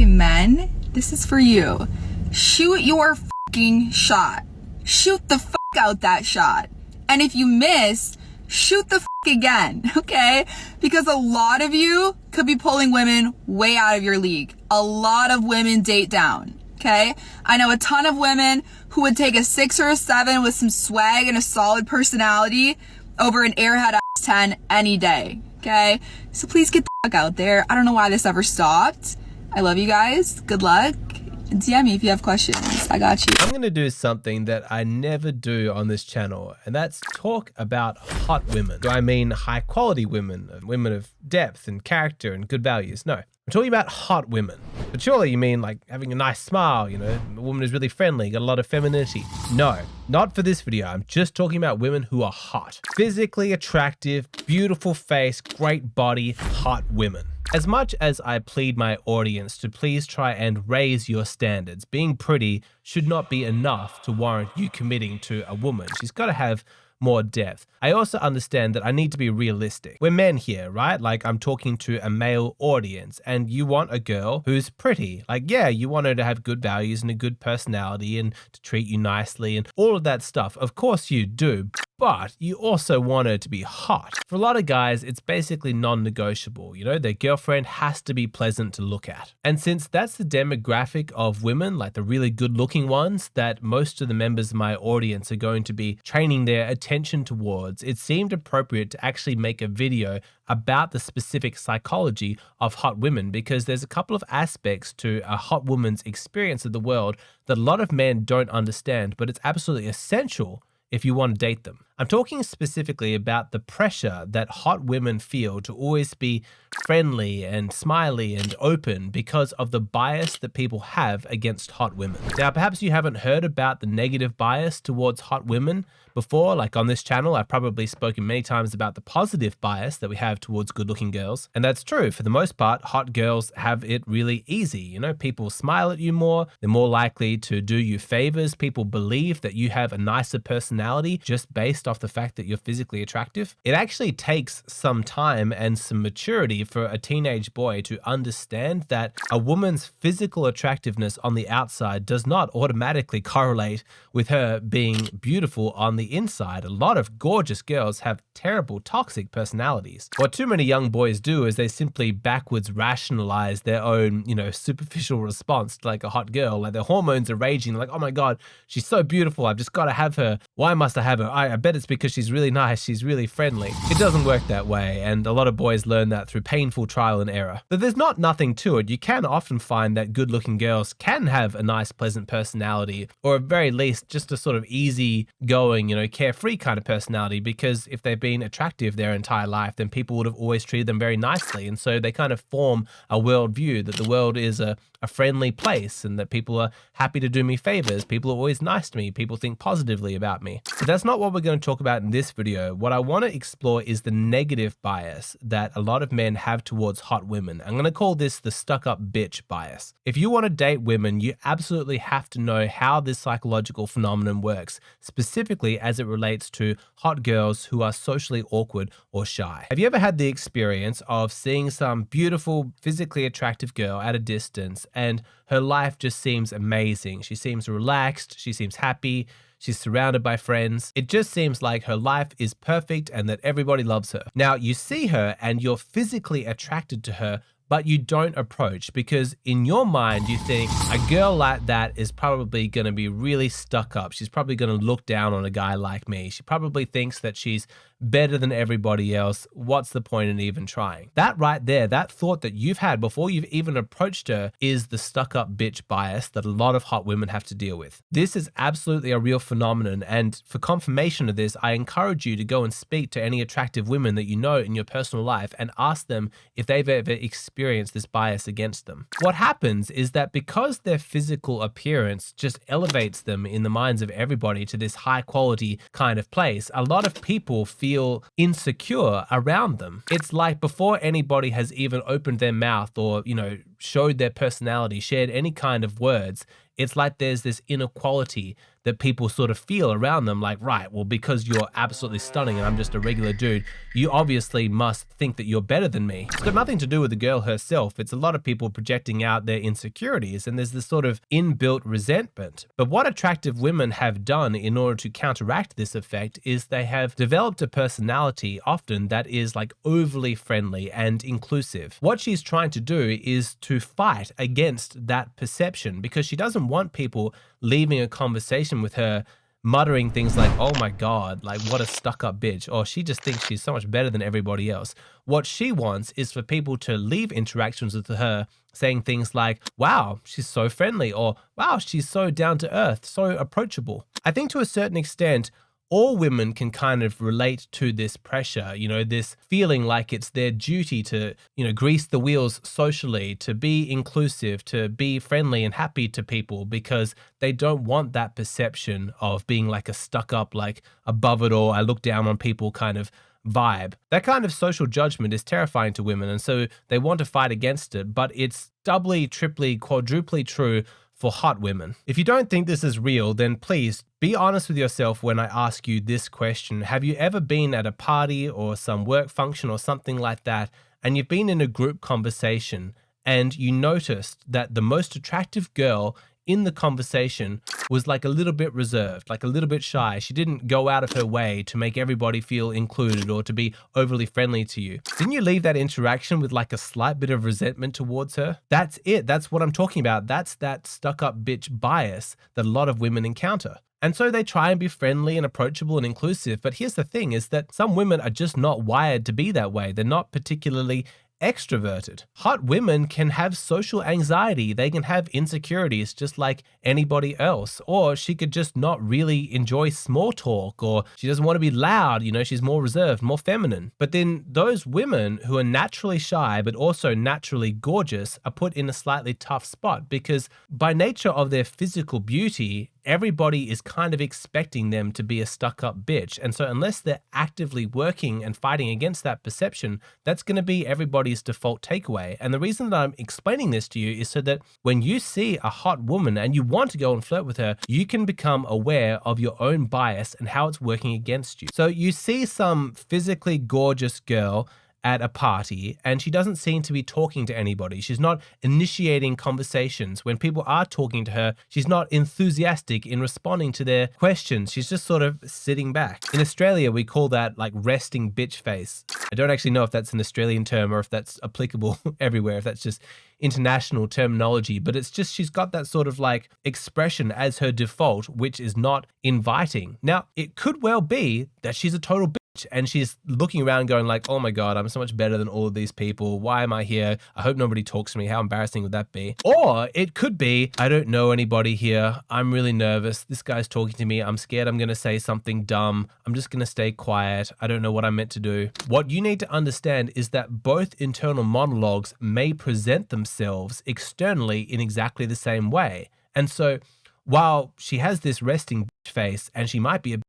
Okay, men, this is for you. Shoot your fucking shot. Shoot the fuck out that shot. And if you miss, shoot the fuck again, okay? Because a lot of you could be pulling women way out of your league. A lot of women date down, okay? I know a ton of women who would take a 6 or a 7 with some swag and a solid personality over an airhead 10 any day, okay? So please get the fuck out there. I don't know why this ever stopped. I love you guys. Good luck. DM me if you have questions. I got you. I'm going to do something that I never do on this channel, and that's talk about hot women. Do I mean high quality women, women of depth and character and good values? No. I'm talking about hot women. But surely you mean like having a nice smile, you know, a woman who's really friendly, got a lot of femininity. No, not for this video. I'm just talking about women who are hot. Physically attractive, beautiful face, great body, hot women. As much as I plead my audience to please try and raise your standards, being pretty should not be enough to warrant you committing to a woman. She's got to have more depth. I also understand that I need to be realistic. We're men here, right? Like, I'm talking to a male audience, and you want a girl who's pretty. Like, yeah, you want her to have good values and a good personality and to treat you nicely and all of that stuff. Of course you do. But you also want her to be hot. For a lot of guys, it's basically non-negotiable. You know, their girlfriend has to be pleasant to look at. And since that's the demographic of women, like the really good looking ones, that most of the members of my audience are going to be training their attention towards, it seemed appropriate to actually make a video about the specific psychology of hot women, because there's a couple of aspects to a hot woman's experience of the world that a lot of men don't understand, but it's absolutely essential if you want to date them. I'm talking specifically about the pressure that hot women feel to always be friendly and smiley and open because of the bias that people have against hot women. Now, perhaps you haven't heard about the negative bias towards hot women before. Like on this channel, I've probably spoken many times about the positive bias that we have towards good-looking girls. And that's true. For the most part, hot girls have it really easy. You know, people smile at you more. They're more likely to do you favors. People believe that you have a nicer personality just based off the fact that you're physically attractive. It actually takes some time and some maturity for a teenage boy to understand that a woman's physical attractiveness on the outside does not automatically correlate with her being beautiful on the inside. A lot of gorgeous girls have terrible, toxic personalities. What too many young boys do is they simply backwards rationalize their own, you know, superficial response to like a hot girl. Like their hormones are raging. Like, oh my God, she's so beautiful. I've just got to have her. Why must I have her? I bet it's because she's really nice. She's really friendly. It doesn't work that way. And a lot of boys learn that through painful trial and error. But there's not nothing to it. You can often find that good looking girls can have a nice, pleasant personality, or at very least just a sort of easy going, you know, carefree kind of personality, because if they've been attractive their entire life, then people would have always treated them very nicely. And so they kind of form a worldview that the world is a friendly place and that people are happy to do me favors. People are always nice to me. People think positively about me. But that's not what we're going to talk about in this video. What I want to explore is the negative bias that a lot of men have towards hot women. I'm going to call this the stuck-up bitch bias. If you want to date women, you absolutely have to know how this psychological phenomenon works, specifically as it relates to hot girls who are socially awkward or shy. Have you ever had the experience of seeing some beautiful, physically attractive girl at a distance and her life just seems amazing? She seems relaxed, she seems happy, she's surrounded by friends. It just seems like her life is perfect and that everybody loves her. Now, you see her and you're physically attracted to her, but you don't approach because in your mind, you think a girl like that is probably going to be really stuck up. She's probably going to look down on a guy like me. She probably thinks that she's better than everybody else. What's the point in even trying? That right there, that thought that you've had before you've even approached her is the stuck-up bitch bias that a lot of hot women have to deal with. This is absolutely a real phenomenon, and for confirmation of this, I encourage you to go and speak to any attractive women that you know in your personal life and ask them if they've ever experienced this bias against them. What happens is that because their physical appearance just elevates them in the minds of everybody to this high quality kind of place, a lot of people feel insecure around them. It's like before anybody has even opened their mouth or, you know, showed their personality, shared any kind of words, it's like there's this inequality that people sort of feel around them, like, right, well, because you're absolutely stunning and I'm just a regular dude, you obviously must think that you're better than me. It's got nothing to do with the girl herself. It's a lot of people projecting out their insecurities, and there's this sort of inbuilt resentment. But what attractive women have done in order to counteract this effect is they have developed a personality often that is like overly friendly and inclusive. What she's trying to do is to fight against that perception, because she doesn't want people leaving a conversation with her muttering things like, oh my God, like what a stuck-up bitch, or she just thinks she's so much better than everybody else. What she wants is for people to leave interactions with her saying things like, wow, she's so friendly, or wow, she's so down to earth, so approachable. I think to a certain extent, all women can kind of relate to this pressure, this feeling like it's their duty to, grease the wheels socially, to be inclusive, to be friendly and happy to people, because they don't want that perception of being like a stuck up, like above it all, I look down on people kind of vibe. That kind of social judgment is terrifying to women, and so they want to fight against it, but it's doubly, triply, quadruply true for hot women. If you don't think this is real, then please be honest with yourself when I ask you this question. Have you ever been at a party or some work function or something like that, and you've been in a group conversation and you noticed that the most attractive girl in the conversation was like a little bit reserved, like a little bit shy. She didn't go out of her way to make everybody feel included or to be overly friendly to you. Didn't you leave that interaction with like a slight bit of resentment towards her? That's it. That's what I'm talking about. That's that stuck-up bitch bias that a lot of women encounter. And so they try and be friendly and approachable and inclusive. But here's the thing, is that some women are just not wired to be that way. They're not particularly extroverted. Hot women can have social anxiety. They can have insecurities just like anybody else. Or she could just not really enjoy small talk, or she doesn't want to be loud. She's more reserved, more feminine. But then those women who are naturally shy, but also naturally gorgeous, are put in a slightly tough spot, because by nature of their physical beauty, everybody is kind of expecting them to be a stuck-up bitch. And so unless they're actively working and fighting against that perception, that's going to be everybody's default takeaway. And the reason that I'm explaining this to you is so that when you see a hot woman and you want to go and flirt with her, you can become aware of your own bias and how it's working against you. So you see some physically gorgeous girl at a party, and she doesn't seem to be talking to anybody. She's not initiating conversations. When people are talking to her, she's not enthusiastic in responding to their questions. She's just sort of sitting back. In Australia, we call that like resting bitch face. I don't actually know if that's an Australian term or if that's applicable everywhere, if that's just international terminology, but it's just she's got that sort of like expression as her default, which is not inviting. Now, it could well be that she's a total bitch and she's looking around going like, oh my God, I'm so much better than all of these people. Why am I here? I hope nobody talks to me. How embarrassing would that be? Or it could be, I don't know anybody here. I'm really nervous. This guy's talking to me. I'm scared I'm going to say something dumb. I'm just going to stay quiet. I don't know what I'm meant to do. What you need to understand is that both internal monologues may present themselves externally in exactly the same way. And so while she has this resting bitch face and she might be a bitch,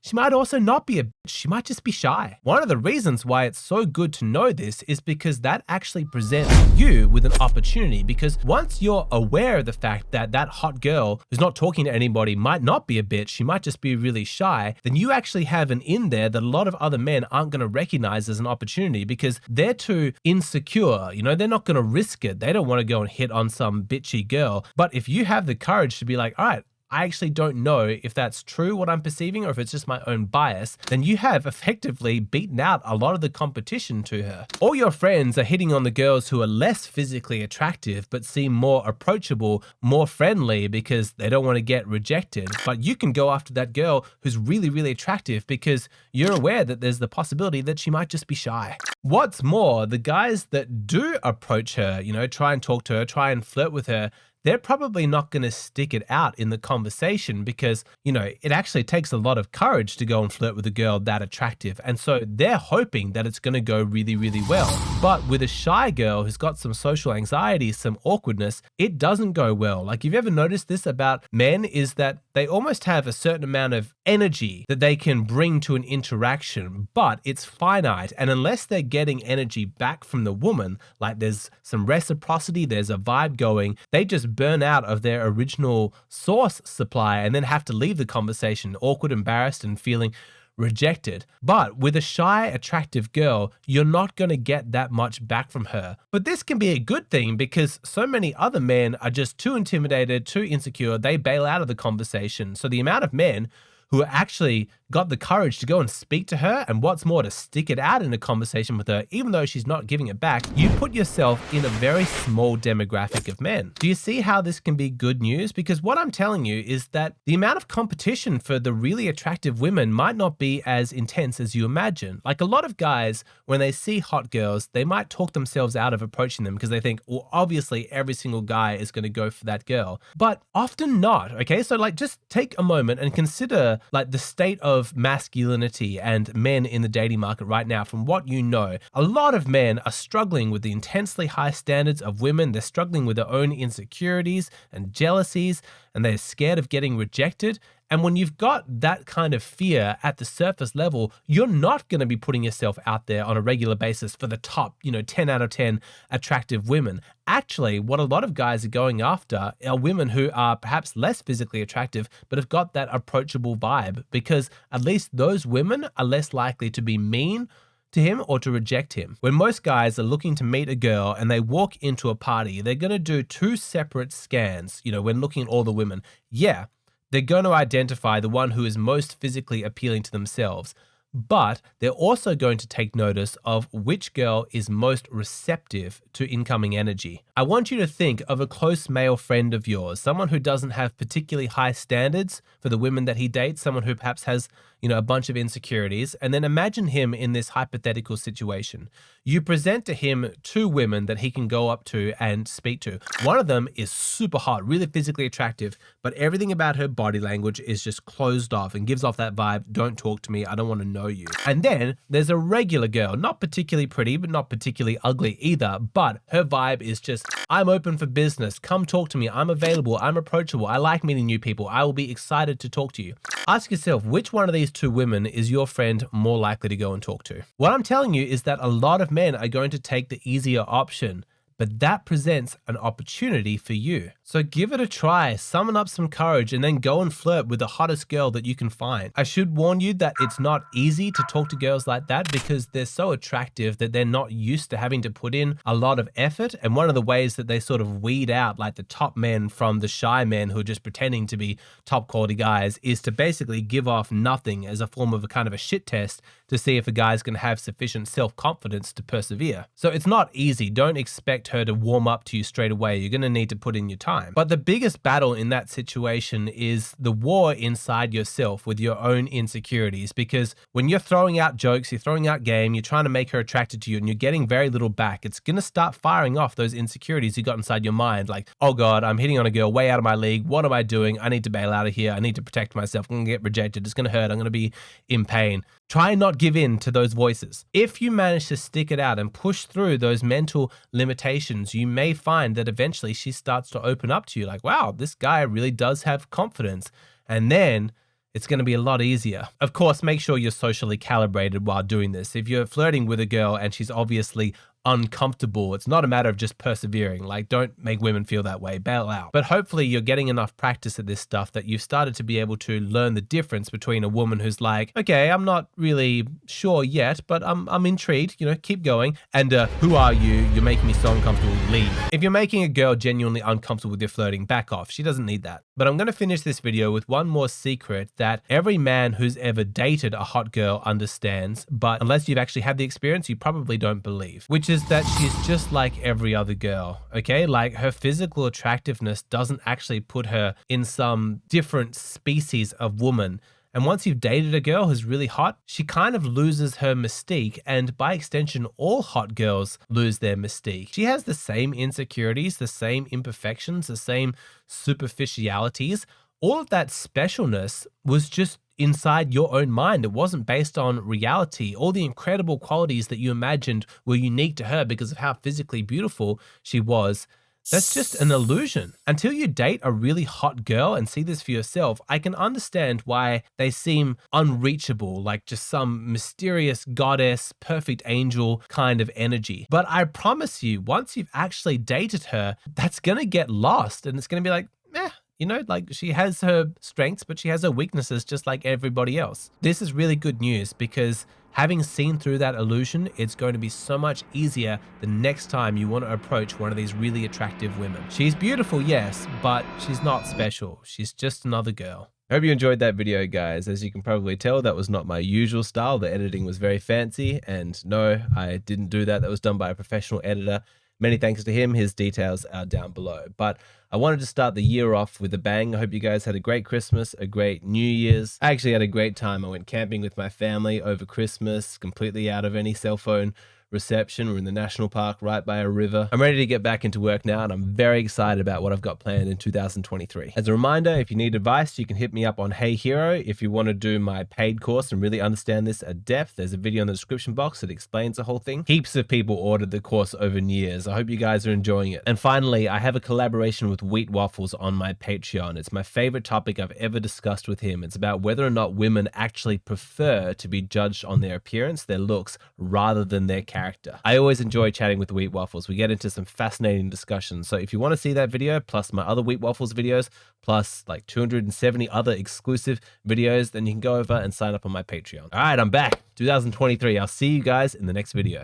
she might also not be a bitch. She might just be shy. One of the reasons why it's so good to know this is because that actually presents you with an opportunity, because once you're aware of the fact that that hot girl who's not talking to anybody might not be a bitch, she might just be really shy, then you actually have an in there that a lot of other men aren't going to recognize as an opportunity because they're too insecure. They're not going to risk it. They don't want to go and hit on some bitchy girl. But if you have the courage to be like, all right, I actually don't know if that's true, what I'm perceiving, or if it's just my own bias, then you have effectively beaten out a lot of the competition to her. All your friends are hitting on the girls who are less physically attractive, but seem more approachable, more friendly because they don't want to get rejected. But you can go after that girl who's really, really attractive because you're aware that there's the possibility that she might just be shy. What's more, the guys that do approach her, try and talk to her, try and flirt with her, they're probably not going to stick it out in the conversation because, it actually takes a lot of courage to go and flirt with a girl that attractive. And so they're hoping that it's going to go really, really well. But with a shy girl who's got some social anxiety, some awkwardness, it doesn't go well. Like, you've ever noticed this about men, is that they almost have a certain amount of energy that they can bring to an interaction, but it's finite. And unless they're getting energy back from the woman, like there's some reciprocity, there's a vibe going, they just burn out of their original source supply and then have to leave the conversation awkward, embarrassed, and feeling rejected. But with a shy, attractive girl, you're not going to get that much back from her. But this can be a good thing because so many other men are just too intimidated, too insecure, they bail out of the conversation. So the amount of men who actually got the courage to go and speak to her, and what's more, to stick it out in a conversation with her, even though she's not giving it back, you put yourself in a very small demographic of men. Do you see how this can be good news? Because what I'm telling you is that the amount of competition for the really attractive women might not be as intense as you imagine. Like a lot of guys, when they see hot girls, they might talk themselves out of approaching them because they think, well, obviously every single guy is going to go for that girl. But often not, okay? So like just take a moment and consider like the state of masculinity and men in the dating market right now. From what you know, a lot of men are struggling with the intensely high standards of women. They're struggling with their own insecurities and jealousies, and they're scared of getting rejected. And when you've got that kind of fear at the surface level, you're not going to be putting yourself out there on a regular basis for the top, 10 out of 10 attractive women. Actually, what a lot of guys are going after are women who are perhaps less physically attractive, but have got that approachable vibe, because at least those women are less likely to be mean to him or to reject him. When most guys are looking to meet a girl and they walk into a party, they're going to do two separate scans, when looking at all the women. Yeah, they're going to identify the one who is most physically appealing to themselves, but they're also going to take notice of which girl is most receptive to incoming energy. I want you to think of a close male friend of yours, someone who doesn't have particularly high standards for the women that he dates, someone who perhaps has, a bunch of insecurities, and then imagine him in this hypothetical situation. You present to him two women that he can go up to and speak to. One of them is super hot, really physically attractive, but everything about her body language is just closed off and gives off that vibe, don't talk to me, I don't want to know you. And then there's a regular girl, not particularly pretty, but not particularly ugly either, but her vibe is just, I'm open for business, come talk to me, I'm available, I'm approachable, I like meeting new people, I will be excited to talk to you. Ask yourself, which one of these two women is your friend more likely to go and talk to? What I'm telling you is that a lot of men are going to take the easier option, but that presents an opportunity for you. So give it a try, summon up some courage, and then go and flirt with the hottest girl that you can find. I should warn you that it's not easy to talk to girls like that because they're so attractive that they're not used to having to put in a lot of effort. And one of the ways that they sort of weed out like the top men from the shy men who are just pretending to be top quality guys is to basically give off nothing as a form of a kind of a shit test to see if a guy's going to have sufficient self-confidence to persevere. So it's not easy. Don't expect her to warm up to you straight away. You're going to need to put in your time. But the biggest battle in that situation is the war inside yourself with your own insecurities, because when you're throwing out jokes, you're throwing out game, you're trying to make her attracted to you and you're getting very little back, it's going to start firing off those insecurities you got inside your mind. Like, oh God, I'm hitting on a girl way out of my league. What am I doing? I need to bail out of here. I need to protect myself. I'm going to get rejected. It's going to hurt. I'm going to be in pain. Try and not give in to those voices. If you manage to stick it out and push through those mental limitations, you may find that eventually she starts to open up to you like, wow, this guy really does have confidence. And then it's going to be a lot easier. Of course, make sure you're socially calibrated while doing this. If you're flirting with a girl and she's obviously uncomfortable, it's not a matter of just persevering. Like, don't make women feel that way, bail out. But hopefully you're getting enough practice at this stuff that you've started to be able to learn the difference between a woman who's like, okay, I'm not really sure yet, but I'm intrigued, keep going. And who are you? You're making me so uncomfortable, leave. If you're making a girl genuinely uncomfortable with your flirting, back off. She doesn't need that. But I'm going to finish this video with one more secret that every man who's ever dated a hot girl understands, but unless you've actually had the experience, you probably don't believe, which is that she's just like every other girl, okay? Like, her physical attractiveness doesn't actually put her in some different species of woman. And once you've dated a girl who's really hot, she kind of loses her mystique, and by extension, all hot girls lose their mystique. She has the same insecurities, the same imperfections, the same superficialities. All of that specialness was just inside your own mind. It wasn't based on reality. All the incredible qualities that you imagined were unique to her because of how physically beautiful she was, That's just an illusion. Until you date a really hot girl and see this for yourself, I can understand why they seem unreachable, like just some mysterious goddess, perfect angel kind of energy. But I promise you, once you've actually dated her, that's gonna get lost and it's gonna be like, eh. You know, like she has her strengths, but she has her weaknesses just like everybody else. This is really good news because having seen through that illusion, it's going to be so much easier the next time you want to approach one of these really attractive women. She's beautiful, yes, but she's not special. She's just another girl. I hope you enjoyed that video, guys. As you can probably tell, that was not my usual style. The editing was very fancy, and no, I didn't do that. That was done by a professional editor. Many thanks to him. His details are down below. But I wanted to start the year off with a bang. I hope you guys had a great Christmas, a great New Year's. I actually had a great time. I went camping with my family over Christmas, completely out of any cell phone reception. We're in the national park right by a river. I'm ready to get back into work now, and I'm very excited about what I've got planned in 2023. As a reminder, if you need advice, you can hit me up on Hey Hero. If you want to do my paid course and really understand this at depth, there's a video in the description box that explains the whole thing. Heaps of people ordered the course over New Year's. I hope you guys are enjoying it. And finally, I have a collaboration with Wheat Waffles on my Patreon. It's my favorite topic I've ever discussed with him. It's about whether or not women actually prefer to be judged on their appearance, their looks, rather than their character. I always enjoy chatting with Wheat Waffles. We get into some fascinating discussions. So if you want to see that video, plus my other Wheat Waffles videos, plus like 270 other exclusive videos, then you can go over and sign up on my Patreon. All right, I'm back. 2023. I'll see you guys in the next video.